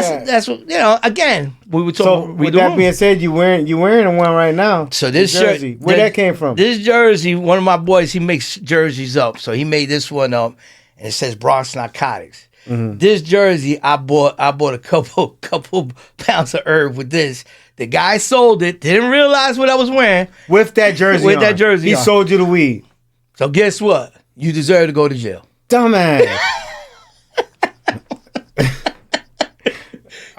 that's what, again, we were talking. So with that being said, you wearing one right now. So this jersey, where that came from? This jersey, one of my boys, he makes jerseys up. So he made this one up, and it says Bronx Narcotics. Mm-hmm. This jersey, I bought a couple pounds of herb with this. The guy sold it, didn't realize what I was wearing. With that jersey He sold you the weed. So guess what? You deserve to go to jail. Dumbass.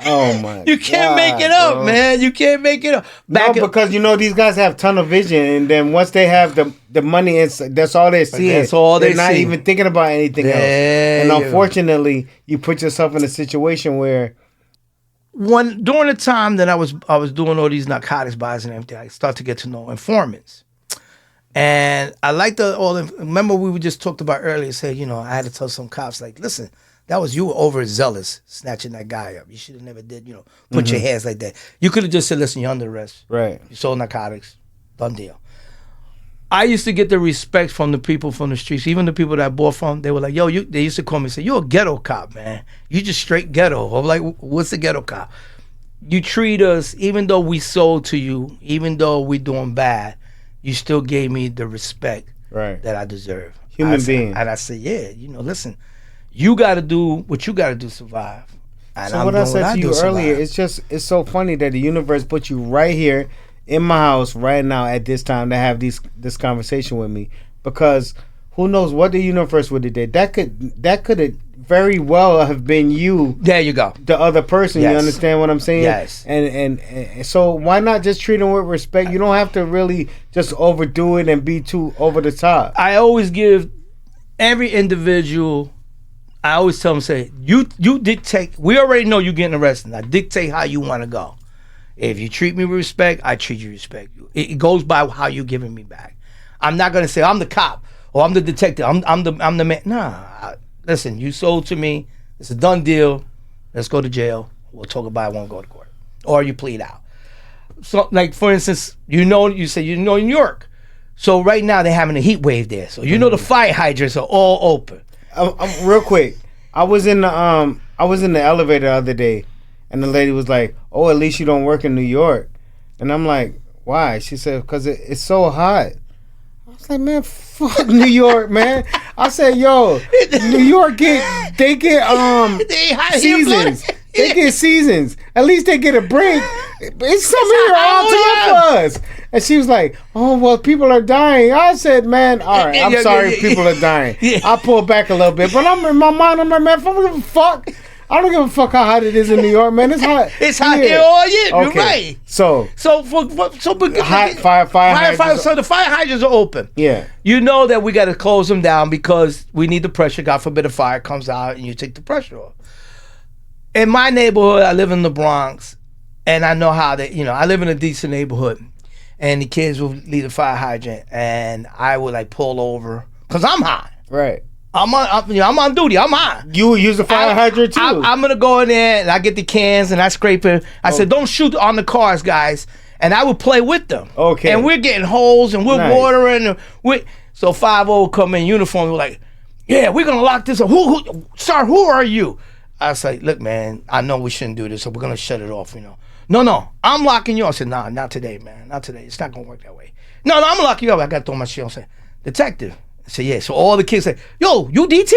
Oh my! You can't make it up, man. You can't make it up. Because these guys have tunnel vision, and then once they have the money, that's all they see. That's all they see. They're not even thinking about anything else. And unfortunately, you put yourself in a situation where during the time that I was doing all these narcotics buys and everything, I started to get to know informants. And I like remember we just talked about earlier, said, I had to tell some cops, like, listen, that was you overzealous snatching that guy up. You should have never did, put your hands like that. You could have just said, listen, you're under arrest. Right. You sold narcotics. Done deal. I used to get the respect from the people from the streets, even the people that I bought from. They were like, yo, they used to call me and say, you're a ghetto cop, man. You just straight ghetto. I'm like, what's a ghetto cop? You treat us, even though we sold to you, even though we're doing bad, you still gave me the respect that I deserve. Human being. And I said, yeah, listen, you got to do what you got to do to survive. And so what I said to you earlier, it's so funny that the universe put you right here in my house right now at this time to have this conversation with me, because who knows what the universe would have did. That could have very well have been you. There you go. The other person. Yes. You understand what I'm saying? Yes. And so why not just treat them with respect? You don't have to really just overdo it and be too over the top. I always give every individual, I always tell them, say, you dictate. We already know you're getting arrested. Now dictate how you want to go. If you treat me with respect, I treat you with respect. It goes by how you're giving me back. I'm not gonna say I'm the cop or I'm the detective. I'm the man. Nah. Listen, you sold to me. It's a done deal. Let's go to jail. We'll talk about it. I won't go to court. Or you plead out. So, like, for instance, you say New York. So right now they're having a heat wave there. So the fire hydrants are all open. Real quick, I was in the elevator the other day, and the lady was like, "Oh, at least you don't work in New York." And I'm like, "Why?" She said, "Because it's so hot." I was like, "Man, fuck New York, man." I said, "Yo, New York get seasons. They get seasons. At least they get a break. It's summer here all time for us." And she was like, "Oh, well, people are dying." I said, "Man, all right, I'm sorry if people are dying." I pulled back a little bit, but I'm in my mind, I'm like, "Man, I don't give a fuck. I don't give a fuck how hot it is in New York, man. It's hot. It's hot here all year. Okay. You're right. So fire hydrants. So the fire hydrants are open. Yeah. You know that we got to close them down because we need the pressure. God forbid a fire comes out and you take the pressure off. In my neighborhood, I live in the Bronx, and I know how I live in a decent neighborhood, and the kids will leave the fire hydrant, and I would like pull over because I'm hot. Right. I'm on duty. I'm hot. You use the fire hydrant too. I'm gonna go in there and I get the cans and I scrape it. I said, "Don't shoot on the cars, guys." And I would play with them. Okay. And we're getting holes and we're watering. So 5-0 come in uniform. We're like, "Yeah, we're gonna lock this up." Sir, who are you? I was like, "Look, man, I know we shouldn't do this, so we're gonna shut it off. No, I'm locking you up." I said, "Nah, not today, man. Not today. It's not gonna work that way." No, I'm gonna lock you up. I gotta throw my shit on. I said, "Detective." I said, "Yeah." So all the kids say, "Yo, you DT?"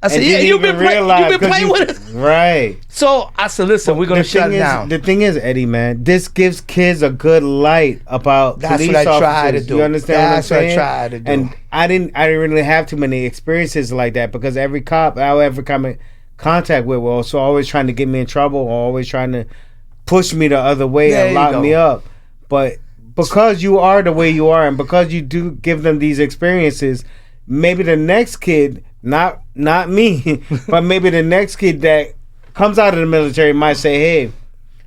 I said, "Yeah, you've been playing with us." Right. So I said, "Listen, we're going to shut it down." The thing is, Eddie, man, this gives kids a good light about police officers. That's what I try to do. You understand what I'm saying? That's what I try to do. And I didn't really have too many experiences like that because every cop I ever come in contact with was also always trying to get me in trouble or always trying to push me the other way and lock me up. But because you are the way you are and because you do give them these experiences, maybe the next kid, not me, but maybe the next kid that comes out of the military might say, "Hey,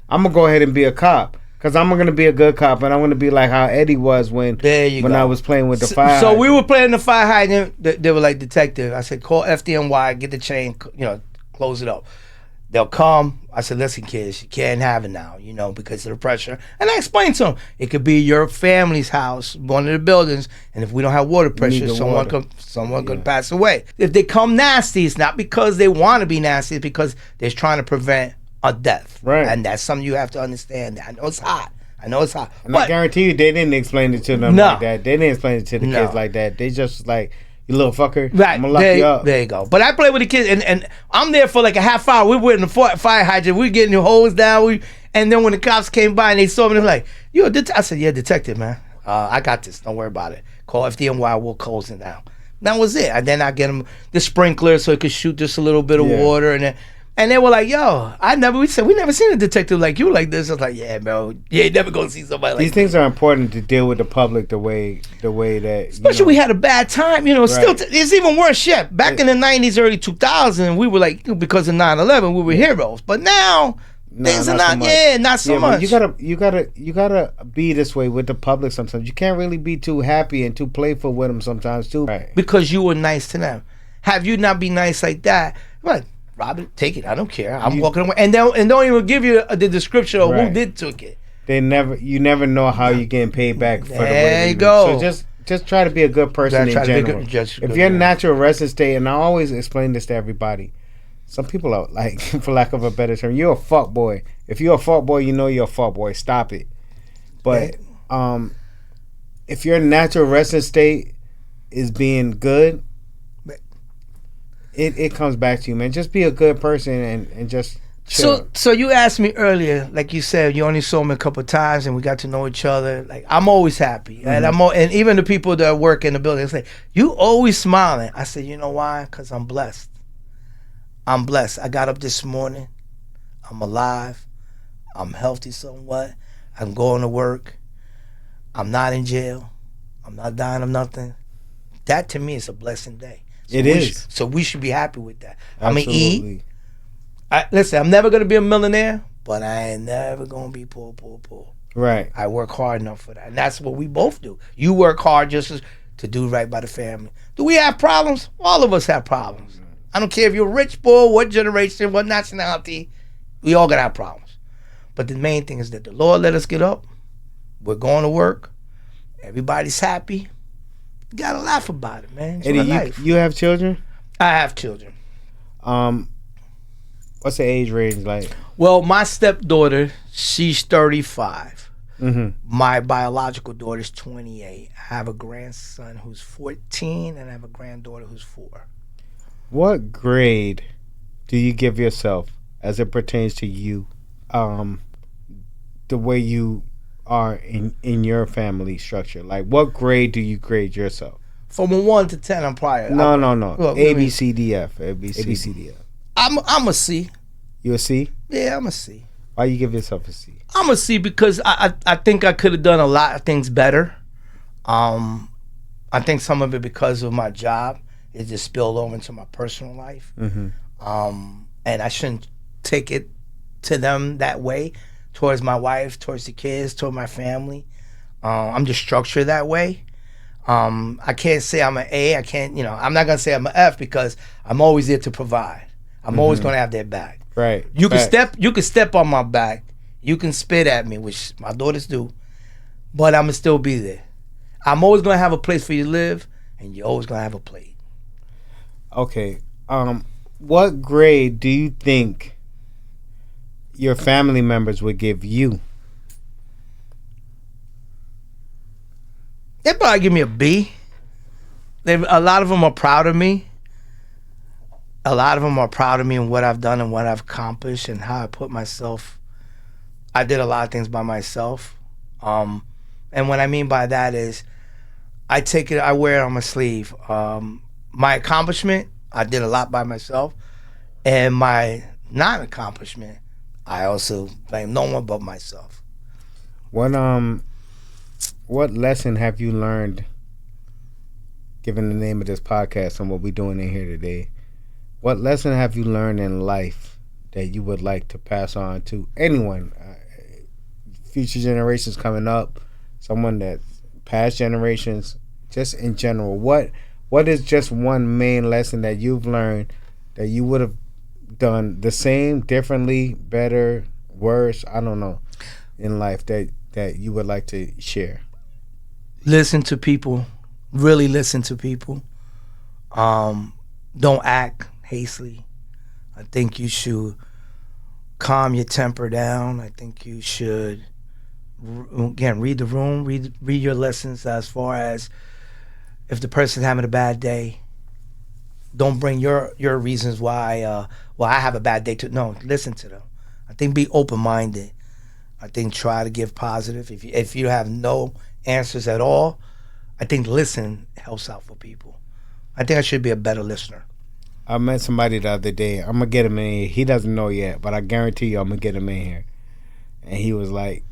I'm going to go ahead and be a cop because I'm going to be a good cop and I'm going to be like how Eddie was when I was playing with the fire hydrant." So we were playing the fire hydrant. They were like, "Detective." I said, "Call FDNY, get the chain, close it up." They'll come. I said, "Listen, kids, you can't have it now, because of the pressure." And I explained to them, it could be your family's house, one of the buildings, and if we don't have water pressure, someone could pass away. If they come nasty, it's not because they want to be nasty, it's because they're trying to prevent or death. Right. And that's something you have to understand. I know it's hot. And I guarantee you, they didn't explain it to them like that. They didn't explain it to the kids like that. They just like, you little fucker, right. I'm gonna lock you up. There you go. But I play with the kids, and I'm there for like a half hour. We were in the fire hydrant. We getting the hose down. And then when the cops came by and they saw me, they were like, "You a detective?" I said, "Yeah, detective, man. I got this. Don't worry about it. Call FDNY. We'll close it down." That was it. And then I get them the sprinkler so it could shoot just a little bit of water, and they were like, "Yo, we never seen a detective like you like this." I was like, "Yeah, bro, you ain't never gonna see somebody like these things are important to deal with the public the way that." Especially we had a bad time, Still, it's even worse shit. Back in the '90s, early 2000s, we were like, because of 9/11, we were heroes. But now things are not so much. You gotta be this way with the public sometimes. You can't really be too happy and too playful with them sometimes too. Right. Because you were nice to them. Have you not be nice like that? What? Robert, take it. I don't care. I'm walking away, and don't even give you the description of who did took it. You never know how you're getting paid back for the way. There you go. So just try to be a good person in general. If you're in natural resting state, and I always explain this to everybody, some people are like, for lack of a better term, you're a fuck boy. If you're a fuck boy, you know you're a fuck boy. Stop it. But if your natural resting state is being good, it comes back to you, man. Just be a good person and just chill. So you asked me earlier, like you said, you only saw me a couple of times and we got to know each other. Like, I'm always happy, and and even the people that work in the building say, "You always smiling." I said, "You know why? Because I'm blessed. I'm blessed. I got up this morning. I'm alive. I'm healthy somewhat. I'm going to work. I'm not in jail. I'm not dying of nothing. That to me is a blessing day." So we should be happy with that. Absolutely. Listen, I'm never gonna be a millionaire, but I ain't never gonna be poor. Right. I work hard enough for that, and that's what we both do. You work hard just to do right by the family. Do we have problems? All of us have problems. I don't care if you're rich, poor, what generation, what nationality. We all gonna have problems. But the main thing is that the Lord let us get up. We're going to work. Everybody's happy. You gotta laugh about it, man. Eddie, you have children? I have children. What's the age range like? Well, my stepdaughter, she's 35. Mm-hmm. My biological daughter's 28. I have a grandson who's 14, and I have a granddaughter who's 4. What grade do you give yourself as it pertains to you? The way you are in your family structure, like what grade do you grade yourself? From a 1 to 10, I'm probably no. Well, A B C D F. I'm a C. You a C? Yeah, I'm a C. Why you give yourself a C? I'm a C because I think I could have done a lot of things better. I think some of it because of my job, it just spilled over into my personal life. Mm-hmm. And I shouldn't take it to them that way. Towards my wife, towards the kids, toward my family. I'm just structured that way. I can't say I'm an A. I can't, I'm not going to say I'm an F because I'm always there to provide. I'm always going to have their back. Right. You can step on my back. You can spit at me, which my daughters do. But I'm going to still be there. I'm always going to have a place for you to live, and you're always going to have a plate. Okay. What grade do you think your family members would give you? They'd probably give me a B. A lot of them are proud of me. A lot of them are proud of me and what I've done and what I've accomplished and how I put myself. I did a lot of things by myself. And what I mean by that is I wear it on my sleeve. My accomplishment, I did a lot by myself. And my non-accomplishment, I also blame no one but myself. What lesson have you learned, given the name of this podcast and what we're doing in here today? What lesson have you learned in life that you would like to pass on to anyone, future generations coming up, someone that past generations, just in general? What is just one main lesson that you've learned that you would have done the same, differently, better, worse, I don't know, in life that you would like to share? Listen to people. Really listen to people. Don't act hastily. I think you should calm your temper down. I think you should, again, read the room, read your lessons as far as if the person's having a bad day. Don't bring your reasons why. I have a bad day too. No, listen to them. I think be open minded. I think try to give positive. If you have no answers at all, I think listen helps out for people. I think I should be a better listener. I met somebody the other day. I'm gonna get him in here. He doesn't know yet, but I guarantee you, I'm gonna get him in here. And he was like,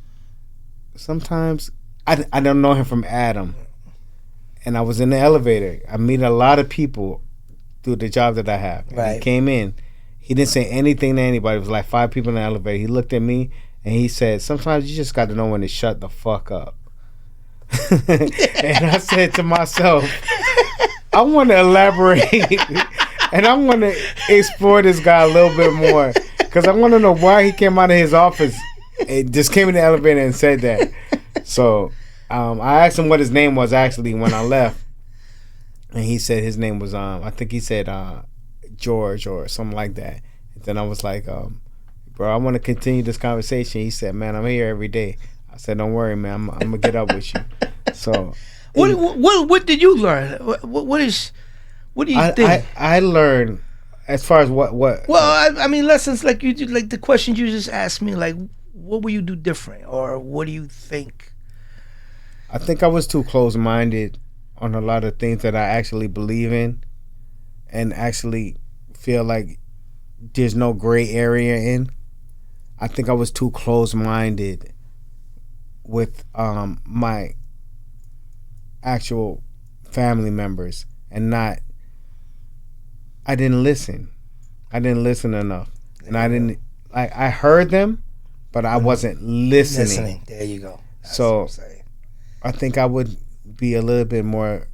sometimes I don't know him from Adam. And I was in the elevator. I meet a lot of people through the job that I have. And right. He came in. He didn't say anything to anybody. It was like 5 people in the elevator. He looked at me and he said, sometimes you just got to know when to shut the fuck up. And I said to myself, I want to elaborate and I want to explore this guy a little bit more because I want to know why he came out of his office and just came in the elevator and said that. So I asked him what his name was actually when I left. And he said his name was, I think he said George or something like that. And then I was like, bro, I want to continue this conversation. He said, man, I'm here every day. I said, don't worry, man. I'm going to get up with you. So. What did you learn? What do you think? I learned as far as what. Well, I mean, lessons like the questions you just asked me, like, what will you do different? Or what do you think? I think I was too close-minded on a lot of things that I actually believe in and actually feel like there's no gray area in. I think I was too close-minded with my actual family members and I didn't listen. I didn't listen enough. And I heard them, but I wasn't listening. There you go. That's so what I'm saying. I think I would be a little bit more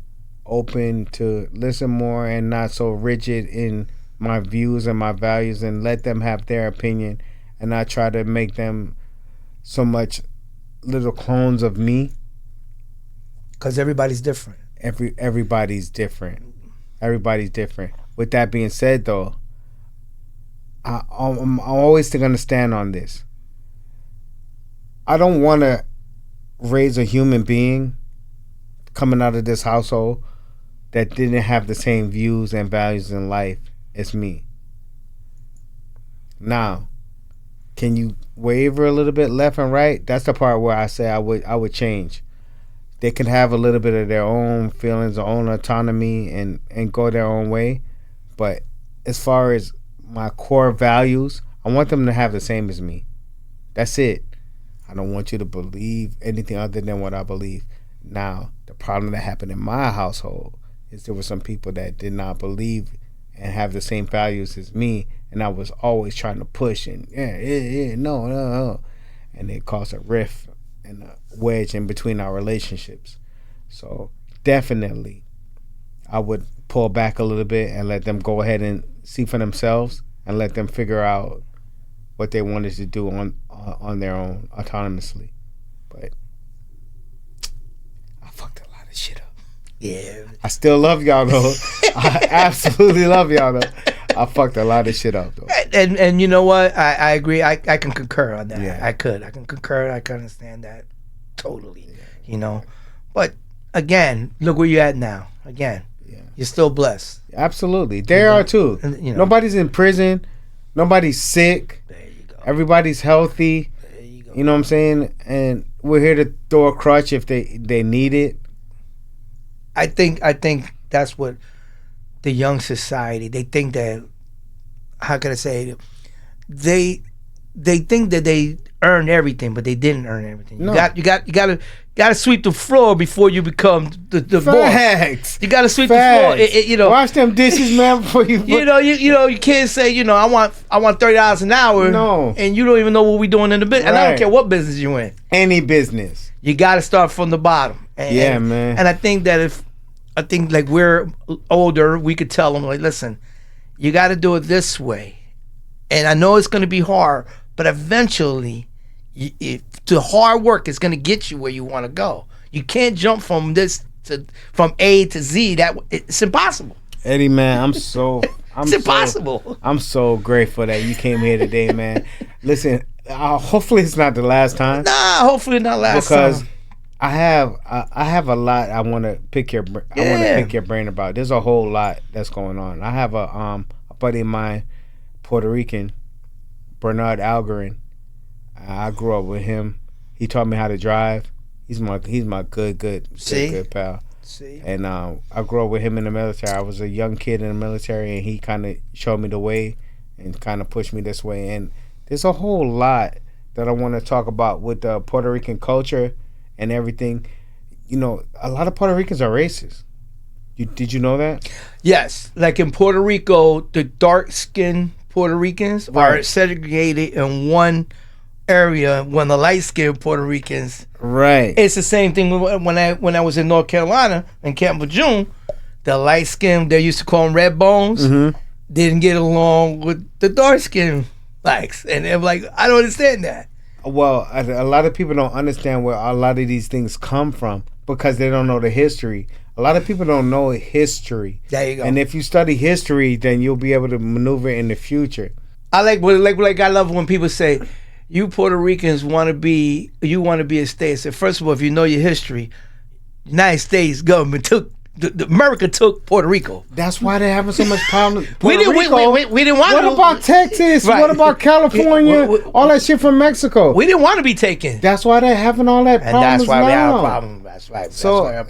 open to listen more and not so rigid in my views and my values and let them have their opinion and not try to make them so much little clones of me. Because everybody's different. Everybody's different. Everybody's different. With that being said, though, I'm always going to stand on this. I don't want to raise a human being coming out of this household that didn't have the same views and values in life as me. Now, can you waver a little bit left and right? That's the part where I say I would change. They can have a little bit of their own feelings, their own autonomy, and go their own way. But as far as my core values, I want them to have the same as me. That's it. I don't want you to believe anything other than what I believe. Now, the problem that happened in my household is there were some people that did not believe and have the same values as me, and I was always trying to push and no. And it caused a rift and a wedge in between our relationships. So definitely I would pull back a little bit and let them go ahead and see for themselves and let them figure out what they wanted to do on their own autonomously. But I fucked a lot of shit up. Yeah. I still love y'all though. I absolutely love y'all though. I fucked a lot of shit up though. And you know what? I agree. I can concur on that. Yeah. I can concur. I can understand that totally. Yeah. You know, but again, look where you're at now. Again, you're still blessed. Absolutely, they are too. You know, nobody's in prison. Nobody's sick. There you go. Everybody's healthy. There you go. You know what I'm saying? And we're here to throw a crutch if they need it. I think that's what the young society, they think that, how can I say it? They think that they earned everything, but they didn't earn everything. No. You gotta sweep the floor before you become the boss. You gotta sweep the floor. You know, wash them dishes, man, before you. You can't say I want $30 an hour. No, and you don't even know what we're doing in the business. Right. And I don't care what business you in. Any business, you gotta start from the bottom. Man. And I think that like we're older, we could tell them like, listen, you got to do it this way. And I know it's going to be hard, but eventually, the hard work is going to get you where you want to go. You can't jump from A to Z. It's impossible. Eddie, man, It's impossible. I'm so grateful that you came here today, man. Listen, hopefully it's not the last time. Nah, hopefully not last because time. I have a lot I want to pick your brain about. There's a whole lot that's going on. I have a buddy of mine, Puerto Rican, Bernard Algarin. I grew up with him. He taught me how to drive. He's my good pal. See? And I grew up with him in the military. I was a young kid in the military, and he kind of showed me the way and kind of pushed me this way. And there's a whole lot that I want to talk about with the Puerto Rican culture and everything. You know, a lot of Puerto Ricans are racist. Did you know that? Yes. Like in Puerto Rico, the dark-skinned Puerto Ricans are segregated in one area when the light-skinned Puerto Ricans. Right. It's the same thing when I was in North Carolina in Camp Lejeune. The light-skinned, they used to call them red bones, didn't get along with the dark-skinned blacks. And they're like, I don't understand that. Well, a lot of people don't understand where a lot of these things come from because they don't know the history. A lot of people don't know history. There you go. And if you study history, then you'll be able to maneuver in the future. I love when people say, you Puerto Ricans want to be a state. I said, first of all, if you know your history, United States government took America took Puerto Rico. That's why they're having so much problems. We didn't want. What about Texas? Right. What about California? All that shit from Mexico. We didn't want to be taken. That's why they're having all that problems. And that's why now. we have a problem. That's right. So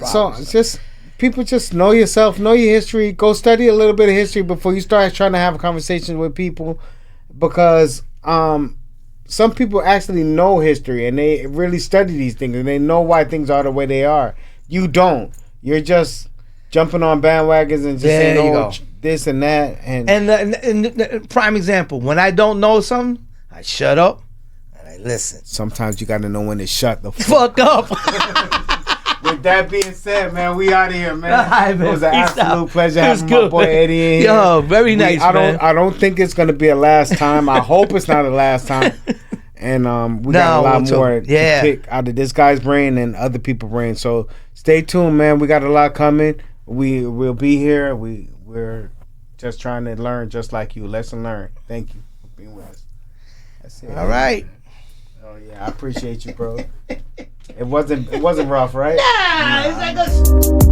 just people just know yourself, know your history. Go study a little bit of history before you start trying to have a conversation with people, because some people actually know history and they really study these things and they know why things are the way they are. You don't. You're just jumping on bandwagons and just saying, this and that. And the prime example, when I don't know something, I shut up and I listen. Sometimes you got to know when to shut the fuck up. With that being said, man, we out of here, man. Right, man. It was an absolute pleasure having my boy Eddie in here. Yo, very nice, man. I don't think it's going to be a last time. I hope it's not a last time. And we got a lot more to pick out of this guy's brain and other people's brain. So stay tuned, man. We got a lot coming. We'll be here. We're just trying to learn just like you. Lesson learned. Thank you for being with us. That's it. All right. Oh yeah, I appreciate you, bro. It wasn't rough, right? Nah, it's like a